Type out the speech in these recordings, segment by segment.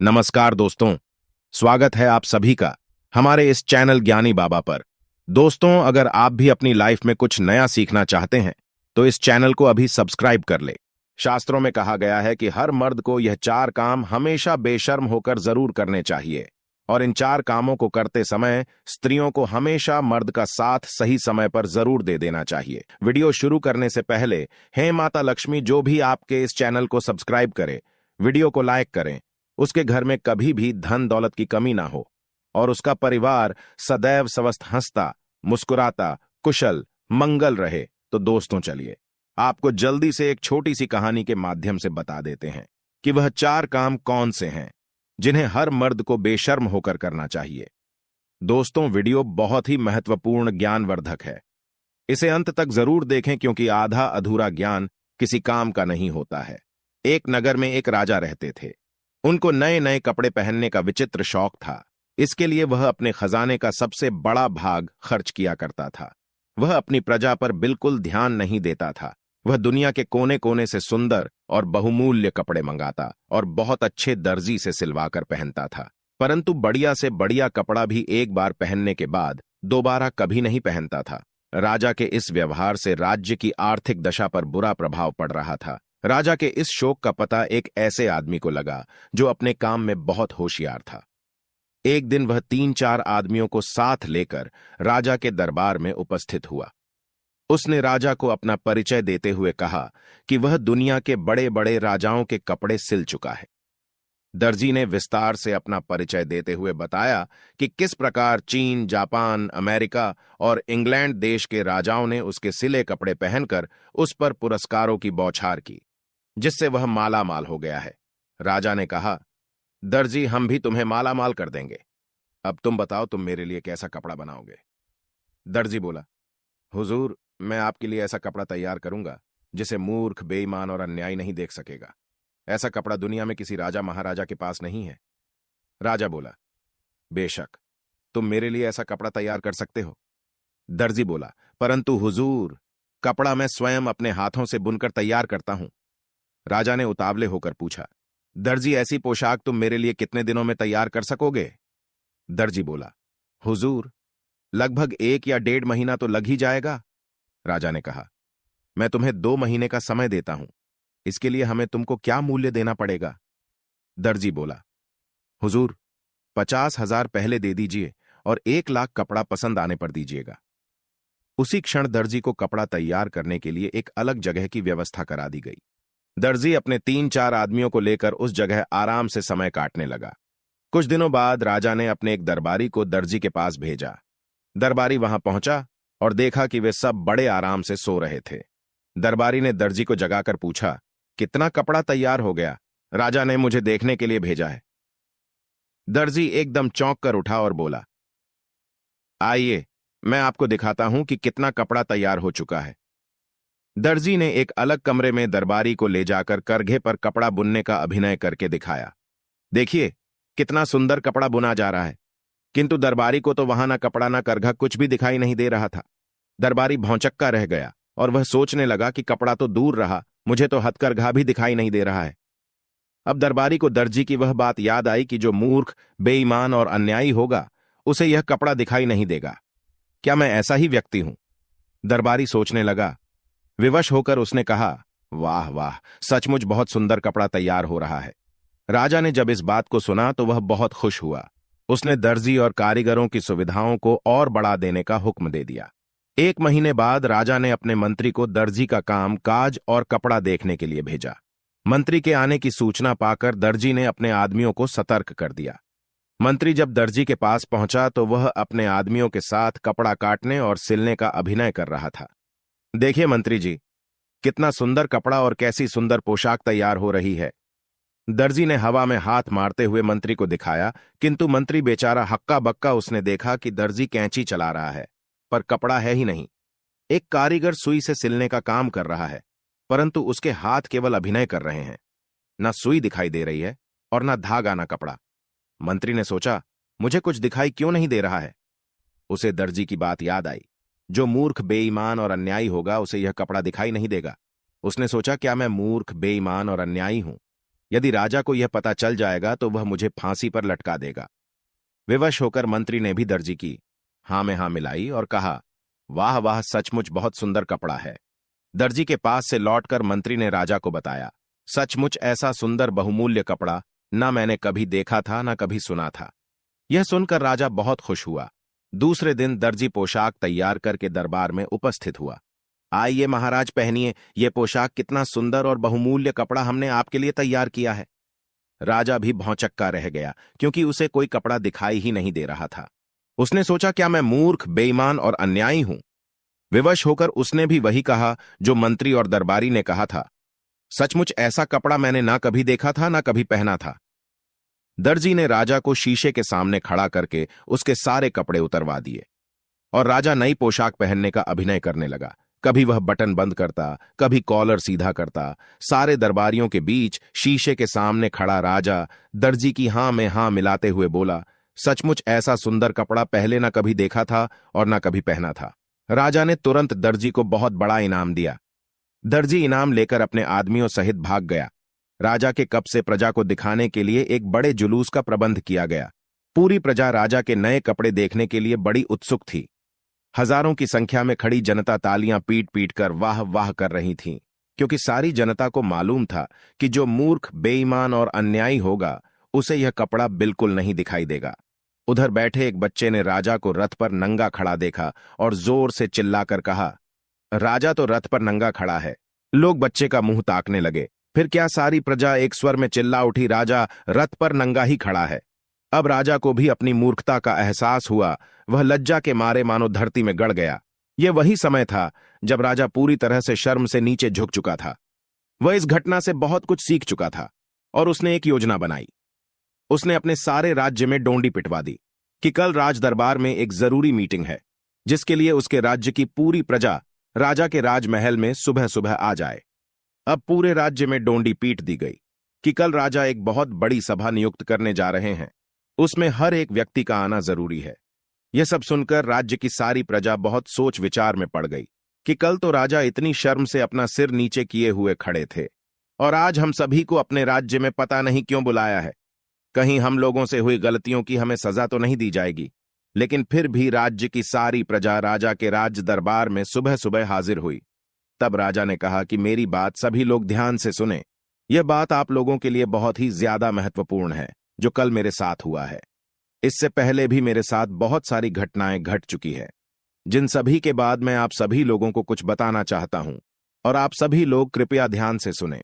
नमस्कार दोस्तों, स्वागत है आप सभी का हमारे इस चैनल ज्ञानी बाबा पर। दोस्तों, अगर आप भी अपनी लाइफ में कुछ नया सीखना चाहते हैं तो इस चैनल को अभी सब्सक्राइब कर ले। शास्त्रों में कहा गया है कि हर मर्द को यह 4 काम हमेशा बेशर्म होकर जरूर करने चाहिए और इन 4 कामों को करते समय स्त्रियों को हमेशा मर्द का साथ सही समय पर जरूर दे देना चाहिए। वीडियो शुरू करने से पहले हे माता लक्ष्मी जो भी आपके इस चैनल को सब्सक्राइब करे, वीडियो को लाइक करें, उसके घर में कभी भी धन दौलत की कमी ना हो और उसका परिवार सदैव स्वस्थ हंसता मुस्कुराता कुशल मंगल रहे। तो दोस्तों चलिए आपको जल्दी से एक छोटी सी कहानी के माध्यम से बता देते हैं कि वह 4 काम कौन से हैं जिन्हें हर मर्द को बेशर्म होकर करना चाहिए। दोस्तों, वीडियो बहुत ही महत्वपूर्ण ज्ञानवर्धक है, इसे अंत तक जरूर देखें क्योंकि आधा अधूरा ज्ञान किसी काम का नहीं होता है। एक नगर में एक राजा रहते थे। उनको नए नए कपड़े पहनने का विचित्र शौक था। इसके लिए वह अपने खजाने का सबसे बड़ा भाग खर्च किया करता था। वह अपनी प्रजा पर बिल्कुल ध्यान नहीं देता था। वह दुनिया के कोने कोने से सुंदर और बहुमूल्य कपड़े मंगाता और बहुत अच्छे दर्जी से सिलवाकर पहनता था, परंतु बढ़िया से बढ़िया कपड़ा भी एक बार पहनने के बाद दोबारा कभी नहीं पहनता था। राजा के इस व्यवहार से राज्य की आर्थिक दशा पर बुरा प्रभाव पड़ रहा था। राजा के इस शौक का पता एक ऐसे आदमी को लगा जो अपने काम में बहुत होशियार था। एक दिन वह 3-4 आदमियों को साथ लेकर राजा के दरबार में उपस्थित हुआ। उसने राजा को अपना परिचय देते हुए कहा कि वह दुनिया के बड़े बड़े राजाओं के कपड़े सिल चुका है। दर्जी ने विस्तार से अपना परिचय देते हुए बताया कि किस प्रकार चीन, जापान, अमेरिका और इंग्लैंड देश के राजाओं ने उसके सिले कपड़े पहनकर उस पर पुरस्कारों की बौछार की, जिससे वह माला माल हो गया है। राजा ने कहा, दर्जी, हम भी तुम्हें माला माल कर देंगे। अब तुम बताओ, तुम मेरे लिए कैसा कपड़ा बनाओगे? दर्जी बोला, हुजूर, मैं आपके लिए ऐसा कपड़ा तैयार करूंगा जिसे मूर्ख, बेईमान और अन्यायी नहीं देख सकेगा। ऐसा कपड़ा दुनिया में किसी राजा महाराजा के पास नहीं है। राजा बोला, बेशक, तुम मेरे लिए ऐसा कपड़ा तैयार कर सकते हो। दर्जी बोला, परंतु हुजूर, कपड़ा मैं स्वयं अपने हाथों से बुनकर तैयार करता हूं। राजा ने उतावले होकर पूछा, दर्जी, ऐसी पोशाक तुम मेरे लिए कितने दिनों में तैयार कर सकोगे? दर्जी बोला, हुजूर, लगभग 1 या 1.5 महीना तो लग ही जाएगा। राजा ने कहा, मैं तुम्हें 2 महीने का समय देता हूं। इसके लिए हमें तुमको क्या मूल्य देना पड़ेगा? दर्जी बोला, हुजूर, 50,000 पहले दे दीजिए और 1 लाख कपड़ा पसंद आने पर दीजिएगा। उसी क्षण दर्जी को कपड़ा तैयार करने के लिए एक अलग जगह की व्यवस्था करा दी गई। दर्जी अपने 3-4 आदमियों को लेकर उस जगह आराम से समय काटने लगा। कुछ दिनों बाद राजा ने अपने एक दरबारी को दर्जी के पास भेजा। दरबारी वहां पहुंचा और देखा कि वे सब बड़े आराम से सो रहे थे। दरबारी ने दर्जी को जगाकर पूछा, कितना कपड़ा तैयार हो गया? राजा ने मुझे देखने के लिए भेजा है। दर्जी एकदम चौंक कर उठा और बोला, आइए, मैं आपको दिखाता हूं कि कितना कपड़ा तैयार हो चुका है। दर्जी ने एक अलग कमरे में दरबारी को ले जाकर करघे पर कपड़ा बुनने का अभिनय करके दिखाया। देखिए, कितना सुंदर कपड़ा बुना जा रहा है। किंतु दरबारी को तो वहां ना कपड़ा ना करघा कुछ भी दिखाई नहीं दे रहा था। दरबारी भौंचक्का रह गया और वह सोचने लगा कि कपड़ा तो दूर रहा, मुझे तो हथकरघा भी दिखाई नहीं दे रहा है। अब दरबारी को दर्जी की वह बात याद आई कि जो मूर्ख, बेईमान और अन्यायी होगा उसे यह कपड़ा दिखाई नहीं देगा। क्या मैं ऐसा ही व्यक्ति हूं? दरबारी सोचने लगा। विवश होकर उसने कहा, वाह वाह, सचमुच बहुत सुंदर कपड़ा तैयार हो रहा है। राजा ने जब इस बात को सुना तो वह बहुत खुश हुआ। उसने दर्जी और कारीगरों की सुविधाओं को और बढ़ा देने का हुक्म दे दिया। 1 महीने बाद राजा ने अपने मंत्री को दर्जी का काम काज और कपड़ा देखने के लिए भेजा। मंत्री के आने की सूचना पाकर दर्जी ने अपने आदमियों को सतर्क कर दिया। मंत्री जब दर्जी के पास पहुंचा तो वह अपने आदमियों के साथ कपड़ा काटने और सिलने का अभिनय कर रहा था। देखिए मंत्री जी, कितना सुंदर कपड़ा और कैसी सुंदर पोशाक तैयार हो रही है। दर्जी ने हवा में हाथ मारते हुए मंत्री को दिखाया, किंतु मंत्री बेचारा हक्का बक्का उसने देखा कि दर्जी कैंची चला रहा है पर कपड़ा है ही नहीं। एक कारीगर सुई से सिलने का काम कर रहा है, परंतु उसके हाथ केवल अभिनय कर रहे हैं। ना सुई दिखाई दे रही है और ना धागा ना कपड़ा। मंत्री ने सोचा, मुझे कुछ दिखाई क्यों नहीं दे रहा है? उसे दर्जी की बात याद आई। जो मूर्ख, बेईमान और अन्यायी होगा उसे यह कपड़ा दिखाई नहीं देगा। उसने सोचा, क्या मैं मूर्ख, बेईमान और अन्यायी हूं? यदि राजा को यह पता चल जाएगा तो वह मुझे फांसी पर लटका देगा। विवश होकर मंत्री ने भी दर्जी की हाँ में हाँ मिलाई और कहा, वाह वाह, सचमुच बहुत सुंदर कपड़ा है। दर्जी के पास से लौटकर मंत्री ने राजा को बताया, सचमुच ऐसा सुंदर बहुमूल्य कपड़ा न मैंने कभी देखा था न कभी सुना था। यह सुनकर राजा बहुत खुश हुआ। दूसरे दिन दर्जी पोशाक तैयार करके दरबार में उपस्थित हुआ। आइए महाराज, पहनिए, यह पोशाक कितना सुंदर और बहुमूल्य कपड़ा हमने आपके लिए तैयार किया है। राजा भी भौंचक्का रह गया, क्योंकि उसे कोई कपड़ा दिखाई ही नहीं दे रहा था। उसने सोचा, क्या मैं मूर्ख, बेईमान और अन्यायी हूं? विवश होकर उसने भी वही कहा जो मंत्री और दरबारी ने कहा था, सचमुच ऐसा कपड़ा मैंने ना कभी देखा था ना कभी पहना था। दर्जी ने राजा को शीशे के सामने खड़ा करके उसके सारे कपड़े उतरवा दिए और राजा नई पोशाक पहनने का अभिनय करने लगा। कभी वह बटन बंद करता, कभी कॉलर सीधा करता। सारे दरबारियों के बीच शीशे के सामने खड़ा राजा दर्जी की हां में हां मिलाते हुए बोला, सचमुच ऐसा सुंदर कपड़ा पहले ना कभी देखा था और ना कभी पहना था। राजा ने तुरंत दर्जी को बहुत बड़ा इनाम दिया। दर्जी इनाम लेकर अपने आदमियों सहित भाग गया। राजा के कप से प्रजा को दिखाने के लिए एक बड़े जुलूस का प्रबंध किया गया। पूरी प्रजा राजा के नए कपड़े देखने के लिए बड़ी उत्सुक थी। हजारों की संख्या में खड़ी जनता तालियां पीट पीट कर वाह वाह कर रही थी, क्योंकि सारी जनता को मालूम था कि जो मूर्ख, बेईमान और अन्यायी होगा उसे यह कपड़ा बिल्कुल नहीं दिखाई देगा। उधर बैठे एक बच्चे ने राजा को रथ पर नंगा खड़ा देखा और जोर से चिल्लाकर कहा, राजा तो रथ पर नंगा खड़ा है। लोग बच्चे का मुंह ताकने लगे। फिर क्या सारी प्रजा एक स्वर में चिल्ला उठी, राजा रथ पर नंगा ही खड़ा है। अब राजा को भी अपनी मूर्खता का एहसास हुआ। वह लज्जा के मारे मानो धरती में गड़ गया। यह वही समय था जब राजा पूरी तरह से शर्म से नीचे झुक चुका था। वह इस घटना से बहुत कुछ सीख चुका था और उसने एक योजना बनाई। उसने अपने सारे राज्य में डोंडी पिटवा दी कि कल राज दरबार में एक जरूरी मीटिंग है, जिसके लिए उसके राज्य की पूरी प्रजा राजा के राजमहल में सुबह सुबह आ जाए। अब पूरे राज्य में डोंडी पीट दी गई कि कल राजा एक बहुत बड़ी सभा नियुक्त करने जा रहे हैं। उसमें हर एक व्यक्ति का आना जरूरी है। यह सब सुनकर राज्य की सारी प्रजा बहुत सोच विचार में पड़ गई कि कल तो राजा इतनी शर्म से अपना सिर नीचे किए हुए खड़े थे और आज हम सभी को अपने राज्य में पता नहीं क्यों बुलाया है। कहीं हम लोगों से हुई गलतियों की हमें सजा तो नहीं दी जाएगी। लेकिन फिर भी राज्य की सारी प्रजा राजा के राज दरबार में सुबह सुबह हाजिर हुई। तब राजा ने कहा कि मेरी बात सभी लोग ध्यान से सुने। यह बात आप लोगों के लिए बहुत ही ज्यादा महत्वपूर्ण है जो कल मेरे साथ हुआ है। इससे पहले भी मेरे साथ बहुत सारी घटनाएं घट चुकी है, जिन सभी के बाद मैं आप सभी लोगों को कुछ बताना चाहता हूं और आप सभी लोग कृपया ध्यान से सुने।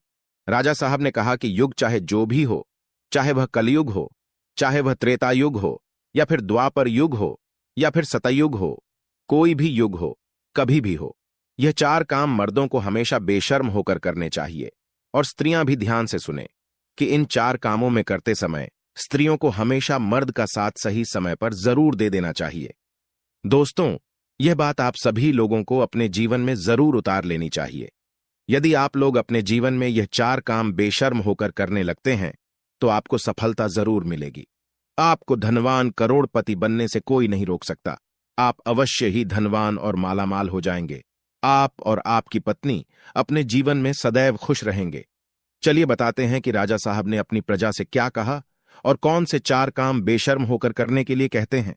राजा साहब ने कहा कि युग चाहे जो भी हो, चाहे वह कलयुग हो, चाहे वह त्रेता युग हो, या फिर द्वापर युग हो, या फिर सतयुग हो, कोई भी युग हो, कभी भी हो, यह चार काम मर्दों को हमेशा बेशर्म होकर करने चाहिए। और स्त्रियां भी ध्यान से सुने कि इन चार कामों में करते समय स्त्रियों को हमेशा मर्द का साथ सही समय पर जरूर दे देना चाहिए। दोस्तों, यह बात आप सभी लोगों को अपने जीवन में जरूर उतार लेनी चाहिए। यदि आप लोग अपने जीवन में यह चार काम बेशर्म होकर करने लगते हैं तो आपको सफलता जरूर मिलेगी। आपको धनवान, करोड़पति बनने से कोई नहीं रोक सकता। आप अवश्य ही धनवान और मालामाल हो जाएंगे। आप और आपकी पत्नी अपने जीवन में सदैव खुश रहेंगे। चलिए बताते हैं कि राजा साहब ने अपनी प्रजा से क्या कहा और कौन से चार काम बेशर्म होकर करने के लिए कहते हैं।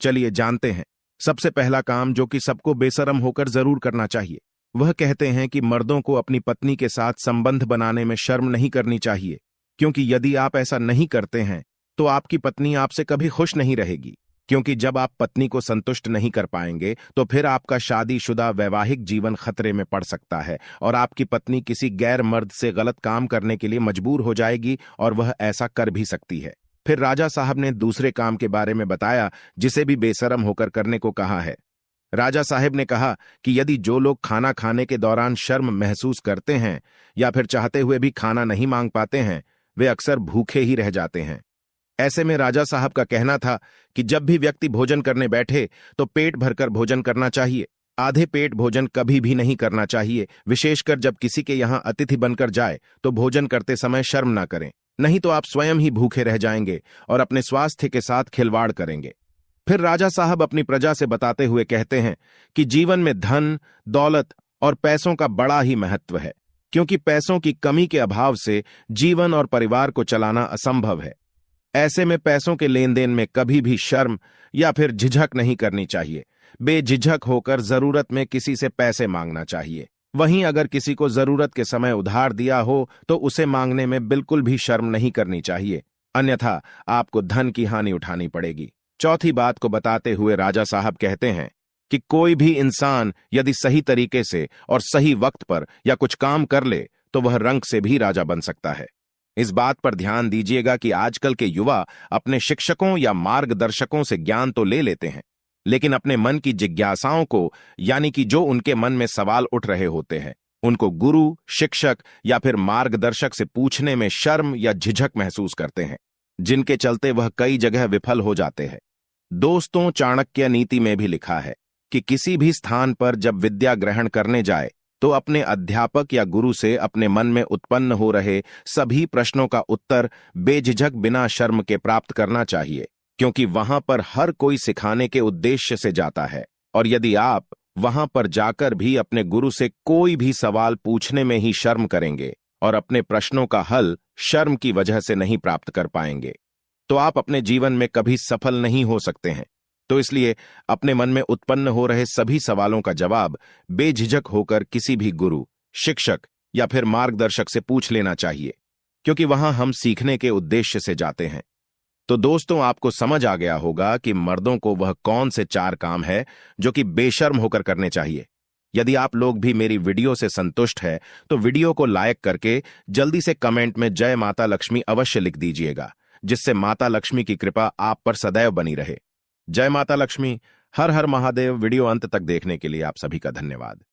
चलिए जानते हैं। सबसे पहला काम जो कि सबको बेशर्म होकर जरूर करना चाहिए, वह कहते हैं कि मर्दों को अपनी पत्नी के साथ संबंध बनाने में शर्म नहीं करनी चाहिए, क्योंकि यदि आप ऐसा नहीं करते हैं तो आपकी पत्नी आपसे कभी खुश नहीं रहेगी। क्योंकि जब आप पत्नी को संतुष्ट नहीं कर पाएंगे तो फिर आपका शादीशुदा वैवाहिक जीवन खतरे में पड़ सकता है और आपकी पत्नी किसी गैर मर्द से गलत काम करने के लिए मजबूर हो जाएगी और वह ऐसा कर भी सकती है। फिर राजा साहब ने दूसरे काम के बारे में बताया जिसे भी बेशर्म होकर करने को कहा है। राजा साहब ने कहा कि यदि जो लोग खाना खाने के दौरान शर्म महसूस करते हैं या फिर चाहते हुए भी खाना नहीं मांग पाते हैं, वे अक्सर भूखे ही रह जाते हैं। ऐसे में राजा साहब का कहना था कि जब भी व्यक्ति भोजन करने बैठे तो पेट भरकर भोजन करना चाहिए। आधे पेट भोजन कभी भी नहीं करना चाहिए। विशेषकर जब किसी के यहां अतिथि बनकर जाए तो भोजन करते समय शर्म ना करें, नहीं तो आप स्वयं ही भूखे रह जाएंगे और अपने स्वास्थ्य के साथ खिलवाड़ करेंगे। फिर राजा साहब अपनी प्रजा से बताते हुए कहते हैं कि जीवन में धन, दौलत और पैसों का बड़ा ही महत्व है, क्योंकि पैसों की कमी के अभाव से जीवन और परिवार को चलाना असंभव है। ऐसे में पैसों के लेन देन में कभी भी शर्म या फिर झिझक नहीं करनी चाहिए। बेझिझक होकर जरूरत में किसी से पैसे मांगना चाहिए। वहीं अगर किसी को जरूरत के समय उधार दिया हो तो उसे मांगने में बिल्कुल भी शर्म नहीं करनी चाहिए, अन्यथा आपको धन की हानि उठानी पड़ेगी। चौथी बात को बताते हुए राजा साहब कहते हैं कि कोई भी इंसान यदि सही तरीके से और सही वक्त पर या कुछ काम कर ले तो वह रंक से भी राजा बन सकता है। इस बात पर ध्यान दीजिएगा कि आजकल के युवा अपने शिक्षकों या मार्गदर्शकों से ज्ञान तो ले लेते हैं, लेकिन अपने मन की जिज्ञासाओं को, यानी कि जो उनके मन में सवाल उठ रहे होते हैं, उनको गुरु, शिक्षक या फिर मार्गदर्शक से पूछने में शर्म या झिझक महसूस करते हैं, जिनके चलते वह कई जगह विफल हो जाते हैं। दोस्तों, चाणक्य नीति में भी लिखा है कि किसी भी स्थान पर जब विद्या ग्रहण करने जाए तो अपने अध्यापक या गुरु से अपने मन में उत्पन्न हो रहे सभी प्रश्नों का उत्तर बेझिझक बिना शर्म के प्राप्त करना चाहिए, क्योंकि वहां पर हर कोई सिखाने के उद्देश्य से जाता है। और यदि आप वहां पर जाकर भी अपने गुरु से कोई भी सवाल पूछने में ही शर्म करेंगे और अपने प्रश्नों का हल शर्म की वजह से नहीं प्राप्त कर पाएंगे, तो आप अपने जीवन में कभी सफल नहीं हो सकते हैं। तो इसलिए अपने मन में उत्पन्न हो रहे सभी सवालों का जवाब बेझिझक होकर किसी भी गुरु, शिक्षक या फिर मार्गदर्शक से पूछ लेना चाहिए, क्योंकि वहां हम सीखने के उद्देश्य से जाते हैं। तो दोस्तों, आपको समझ आ गया होगा कि मर्दों को वह कौन से 4 काम है जो कि बेशर्म होकर करने चाहिए। यदि आप लोग भी मेरी वीडियो से संतुष्ट है तो वीडियो को लाइक करके जल्दी से कमेंट में जय माता लक्ष्मी अवश्य लिख दीजिएगा, जिससे माता लक्ष्मी की कृपा आप पर सदैव बनी रहे। जय माता लक्ष्मी। हर हर महादेव। वीडियो अंत तक देखने के लिए आप सभी का धन्यवाद।